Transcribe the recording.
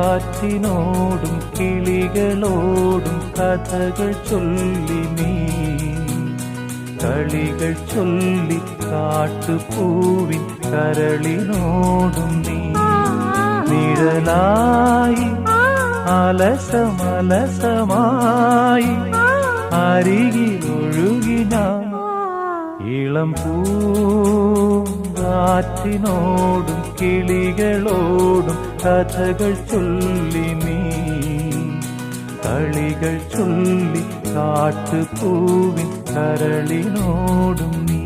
പൂങ്കാറ്റിനോടും കിളികളോടും കഥകൾ ചൊല്ലി നീ കളികൾ ചൊല്ലി കാട്ടുപൂവിൻ കരളിനോടും നീ നിഴലായി അലസമലസമായി അരികിലൊഴുകിന ഇളം പൂങ്കാറ്റിനോടും കിളികളോടും കഥകൾ ചൊല്ലി നീ കളികൾ ചൊല്ലി കാട്ടുപൂവിൻ കരളിനോടും നീ